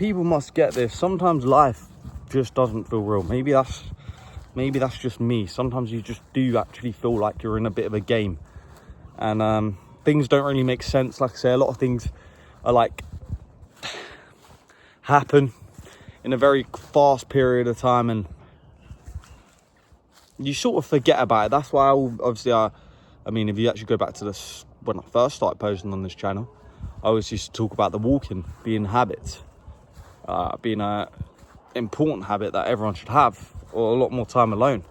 people must get this. Sometimes life just doesn't feel real. Maybe that's just me. Sometimes you just do actually feel like you're in a bit of a game, and things don't really make sense. Like I say, a lot of things are like happen in a very fast period of time, and you sort of forget about it. That's why I mean, if you actually go back to this, when I first started posting on this channel, I always used to talk about the walking being habits, being a important habit that everyone should have, or a lot more time alone.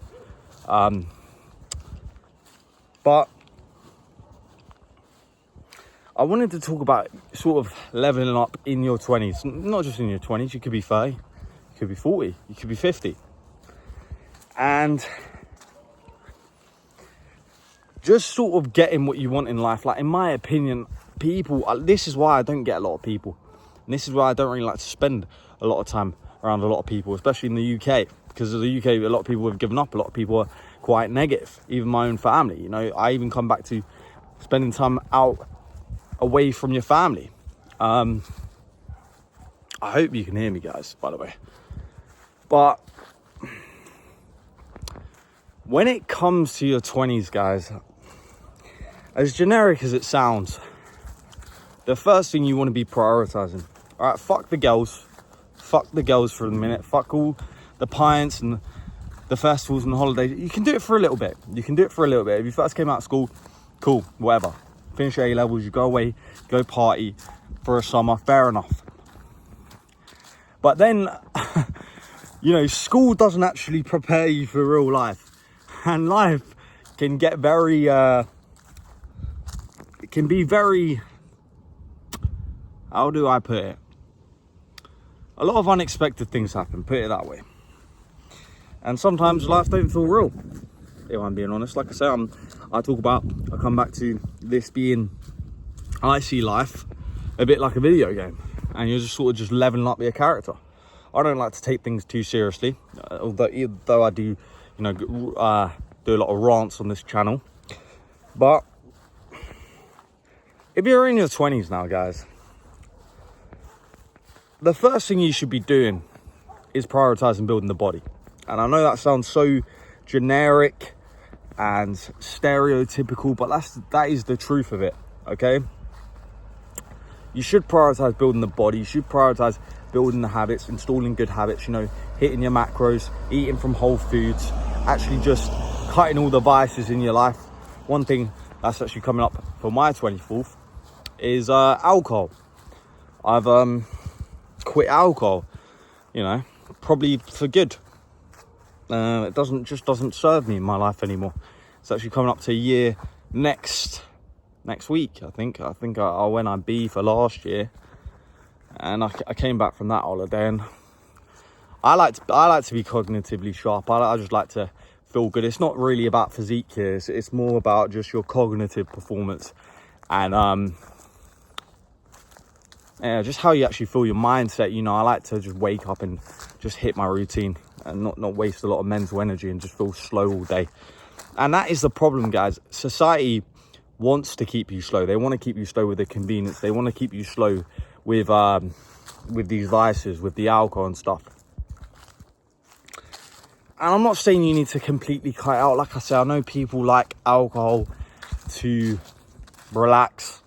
But I wanted to talk about sort of leveling up in your 20s. Not just in your 20s, you could be 30, you could be 40, you could be 50. And just sort of getting what you want in life. Like, in my opinion, people, this is why I don't get a lot of people. And this is why I don't really like to spend a lot of time around a lot of people, especially in the UK. Because of the UK, a lot of people have given up. A lot of people are quite negative. Even my own family. You know, I even come back to spending time out away from your family. I hope you can hear me, guys, by the way. But when it comes to your 20s, guys, as generic as it sounds, the first thing you want to be prioritizing. All right, fuck the girls. Fuck the girls for a minute. Fuck all the pints and the festivals and the holidays. You can do it for a little bit. You can do it for a little bit. If you first came out of school, cool, whatever. Finish your A-levels, you go away, go party for a summer, fair enough. But then, you know, school doesn't actually prepare you for real life. And life can get very, it can be very, how do I put it? A lot of unexpected things happen, put it that way. And sometimes life don't feel real, if I'm being honest. Like I say, I come back to this being, I see life a bit like a video game. And you're just sort of just leveling up your character. I don't like to take things too seriously. Although I do, you know, do a lot of rants on this channel. But if you're in your 20s now, guys, the first thing you should be doing is prioritizing building the body. And I know that sounds so generic and stereotypical, but that is the truth of it, okay? You should prioritize building the body. You should prioritize building the habits, installing good habits, you know, hitting your macros, eating from whole foods, actually just cutting all the vices in your life. One thing that's actually coming up for my 24th is alcohol. I've quit alcohol, you know, probably for good. It doesn't serve me in my life anymore. It's actually coming up to a year next week. I think I went IB for last year, and I came back from that holiday, and I like to be cognitively sharp. I just like to feel good. It's not really about physique here. It's more about just your cognitive performance, and yeah, just how you actually feel, your mindset. You know, I like to just wake up and just hit my routine and not waste a lot of mental energy and just feel slow all day. And that is the problem, guys. Society wants to keep you slow. They want to keep you slow with the convenience. They want to keep you slow with these vices, with the alcohol and stuff. And I'm not saying you need to completely cut it out. Like I said, I know people like alcohol to relax.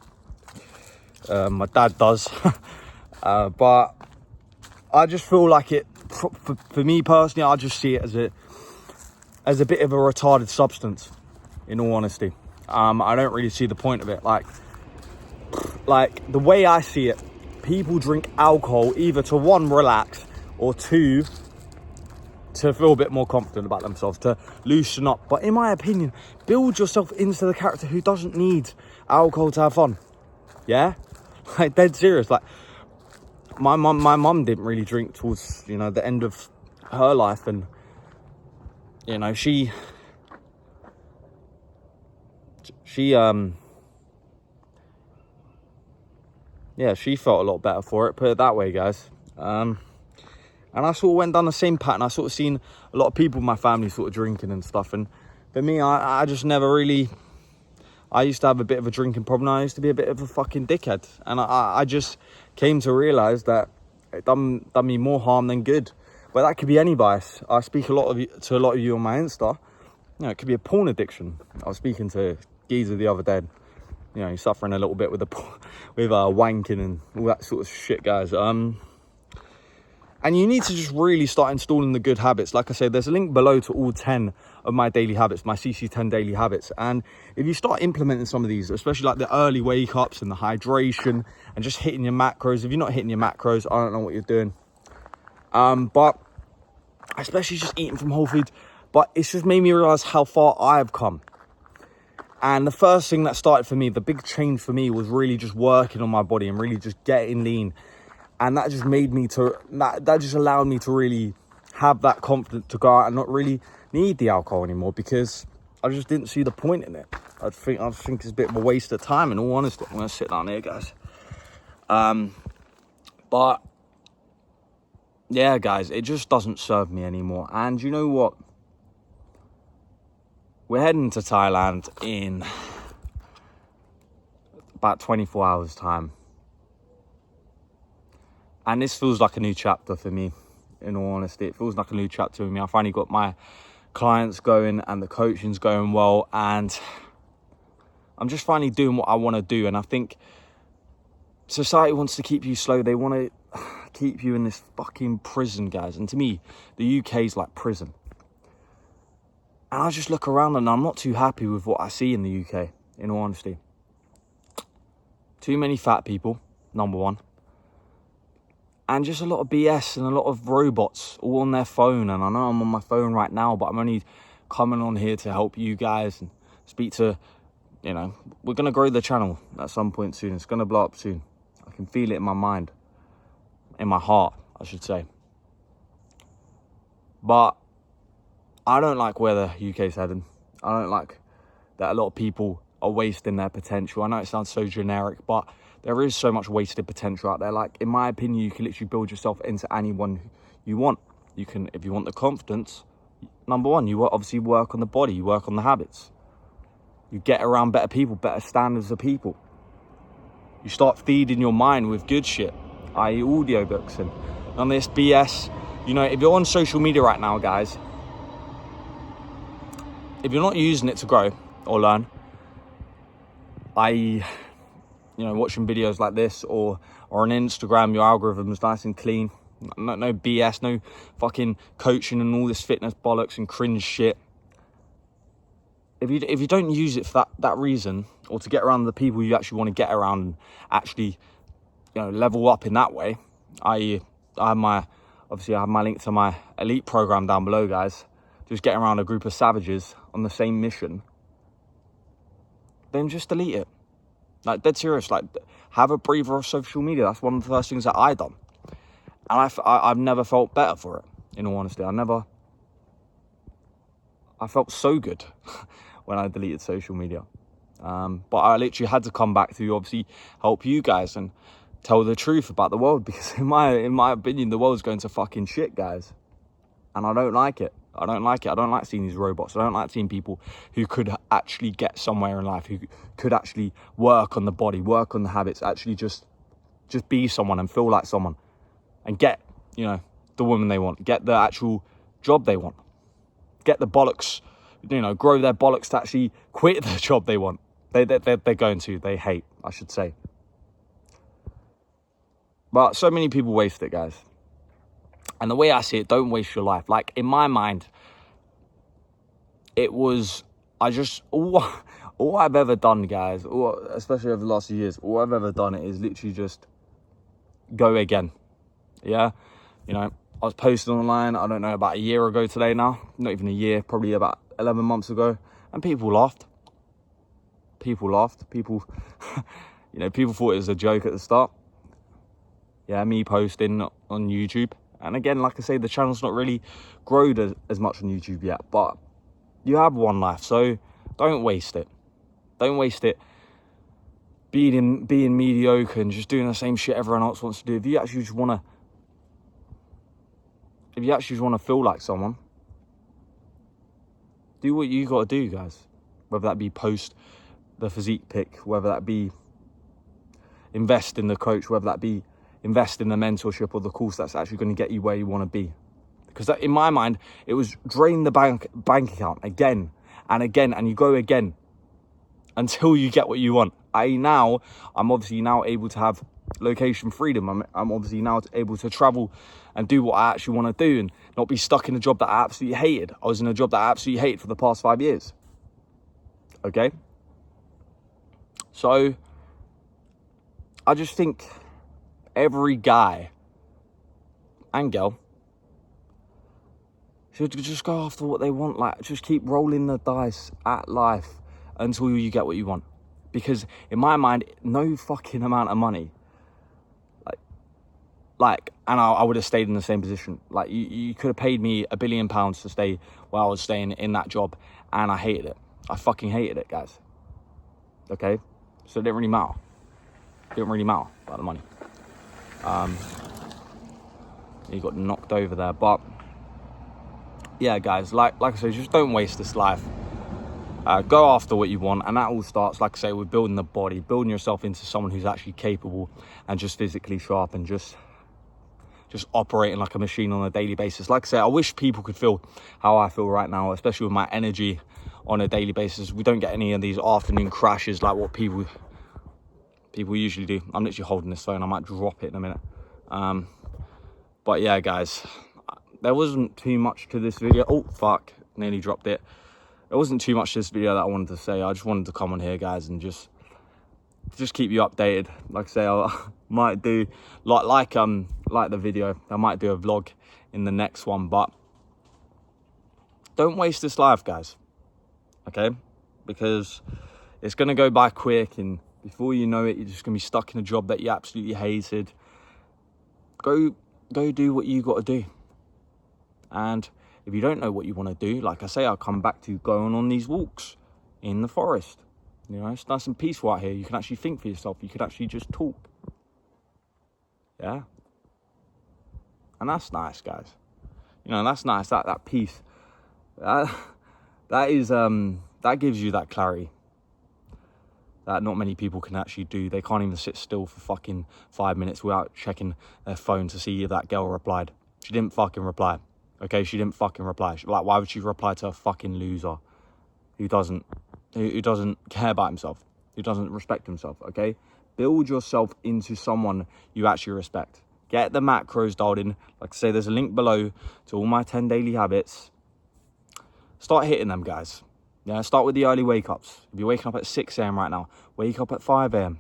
My dad does. But I just feel like it, for me personally, I just see it as a bit of a retarded substance, in all honesty. I don't really see the point of it. Like the way I see it, people drink alcohol either to, one, relax, or two, to feel a bit more confident about themselves, to loosen up. But in my opinion, build yourself into the character who doesn't need alcohol to have fun. Yeah? Like, dead serious. Like, my mum didn't really drink towards, you know, the end of her life, and, you know, she felt a lot better for it, put it that way, guys. And I sort of went down the same pattern. I sort of seen a lot of people in my family sort of drinking and stuff, and for me, I just never really, I used to have a bit of a drinking problem. I used to be a bit of a fucking dickhead, and I just came to realize that It done me more harm than good. But that could be any vice. I speak to a lot of you on my Insta. You know, it could be a porn addiction. I was speaking to Geezer the other day. You know, he's suffering a little bit with wanking and all that sort of shit, guys. And you need to just really start installing the good habits. Like I said, there's a link below to all 10 of my daily habits, my CC10 daily habits. And if you start implementing some of these, especially like the early wake ups and the hydration and just hitting your macros. If you're not hitting your macros, I don't know what you're doing. But especially just eating from whole foods. But it's just made me realize how far I've come. And the first thing that started for me, the big change for me, was really just working on my body and really just getting lean. And that just made me that just allowed me to really have that confidence to go out and not really need the alcohol anymore, because I just didn't see the point in it. I think it's a bit of a waste of time, in all honesty. I'm going to sit down here, guys. But yeah, guys, it just doesn't serve me anymore. And you know what? We're heading to Thailand in about 24 hours time. And this feels like a new chapter for me, in all honesty. It feels like a new chapter for me. I finally got my clients going and the coaching's going well. And I'm just finally doing what I want to do. And I think society wants to keep you slow. They want to keep you in this fucking prison, guys. And to me, the UK is like prison. And I just look around and I'm not too happy with what I see in the UK, in all honesty. Too many fat people, number one. And just a lot of BS and a lot of robots all on their phone. And I know I'm on my phone right now, but I'm only coming on here to help you guys and speak to, you know, we're going to grow the channel at some point soon. It's going to blow up soon. I can feel it in my mind, in my heart, I should say. But I don't like where the UK's heading. I don't like that a lot of people are wasting their potential. I know it sounds so generic, but there is so much wasted potential out there. Like, in my opinion, you can literally build yourself into anyone you want. You can, if you want the confidence, number one, you obviously work on the body, you work on the habits. You get around better people, better standards of people. You start feeding your mind with good shit, i.e. audiobooks and on this BS. You know, if you're on social media right now, guys, if you're not using it to grow or learn, i.e., you know, watching videos like this or on Instagram, your algorithm is nice and clean. No BS, no fucking coaching and all this fitness bollocks and cringe shit. If you don't use it for that reason, or to get around the people you actually want to get around and actually, you know, level up in that way, I have my link to my elite program down below, guys. Just getting around a group of savages on the same mission, then just delete it. Like, dead serious. Like, have a breather of social media. That's one of the first things that I done, and I've never felt better for it. In all honesty, I felt so good when I deleted social media. But I literally had to come back to obviously help you guys and tell the truth about the world, because in my opinion, the world's going to fucking shit, guys, and I don't like it. I don't like seeing these robots. I don't like seeing people who could actually get somewhere in life, who could actually work on the body, work on the habits, actually just be someone and feel like someone and get, you know, the woman they want, get the actual job they want, get the bollocks, you know, grow their bollocks to actually quit the job they want. They hate, I should say. But so many people waste it, guys. And the way I see it, don't waste your life. Like, in my mind, it was, all I've ever done, guys, especially over the last few years, all I've ever done is literally just go again. Yeah? You know, I was posting online, I don't know, about a year ago today now. Not even a year, probably about 11 months ago. And people laughed. People, you know, people thought it was a joke at the start. Yeah, me posting on YouTube. And again, like I say, the channel's not really grown as much on YouTube yet, but you have one life, so don't waste it. Don't waste it being mediocre and just doing the same shit everyone else wants to do. If you actually just want to feel like someone, do what you got to do, guys. Whether that be post the physique pic, whether that be invest in the coach, whether that be invest in the mentorship or the course that's actually going to get you where you want to be. Because in my mind, it was drain the bank account again and again, and you go again until you get what you want. I'm obviously now able to have location freedom. I'm obviously now able to travel and do what I actually want to do and not be stuck in a job that I absolutely hated. I was in a job that I absolutely hated for the past 5 years. Okay? So, I just think every guy and girl should just go after what they want. Like, just keep rolling the dice at life until you get what you want. Because in my mind, no fucking amount of money, and I would have stayed in the same position. Like, you could have paid me £1 billion to stay where I was staying in that job, and I hated it. I fucking hated it, guys. Okay? So it didn't really matter. It didn't really matter about the money. You got knocked over there. But, yeah, guys, like I say, just don't waste this life. Go after what you want, and that all starts, like I say, with building the body, building yourself into someone who's actually capable and just physically sharp and just operating like a machine on a daily basis. Like I say, I wish people could feel how I feel right now, especially with my energy on a daily basis. We don't get any of these afternoon crashes like what people usually do. I'm literally holding this phone. I might drop it in a minute. But yeah, guys, there wasn't too much to this video. Oh, fuck. Nearly dropped it. There wasn't too much to this video that I wanted to say. I just wanted to come on here, guys, and just keep you updated. Like I say, I might do like the video. I might do a vlog in the next one, but don't waste this life, guys. Okay, because it's gonna go by quick, and before you know it, you're just gonna be stuck in a job that you absolutely hated. Go do what you got to do, and if you don't know what you want to do, like I say, I'll come back to going on these walks in the forest. You know, it's nice and peaceful out here. You can actually think for yourself. You can actually just talk. Yeah. And that's nice, guys. You know, that's nice. That peace. That gives you that clarity that not many people can actually do. They can't even sit still for fucking 5 minutes without checking their phone to see if that girl replied. She didn't fucking reply. Okay, she didn't fucking reply. Like, why would she reply to a fucking loser who doesn't care about himself, who doesn't respect himself? Okay, build yourself into someone you actually respect. Get the macros dialed in. Like I say, there's a link below to all my 10 daily habits. Start hitting them, guys. Yeah, start with the early wake ups. If you're waking up at 6 a.m. right now, wake up at 5 a.m.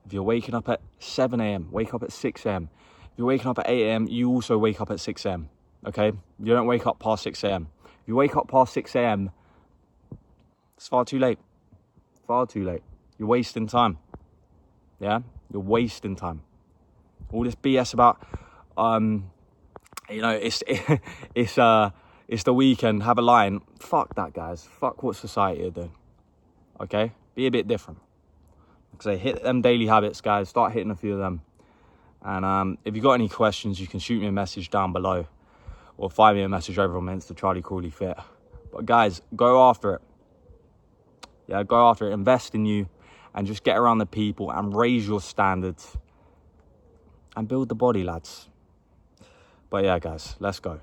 If you're waking up at 7 a.m., wake up at 6 a.m. If you're waking up at 8 a.m., you also wake up at 6 a.m. Okay? You don't wake up past 6 a.m. If you wake up past 6 a.m., it's far too late. Far too late. You're wasting time. Yeah? You're wasting time. All this BS about, you know, it's the weekend, have a line. Fuck that, guys. Fuck what society are doing. Okay? Be a bit different. Like I say, hit them daily habits, guys. Start hitting a few of them. And if you got any questions, you can shoot me a message down below, or find me a message over on Insta, Charlie Crawley Fit. But guys, go after it. Yeah, go after it. Invest in you, and just get around the people and raise your standards and build the body, lads. But yeah, guys, let's go.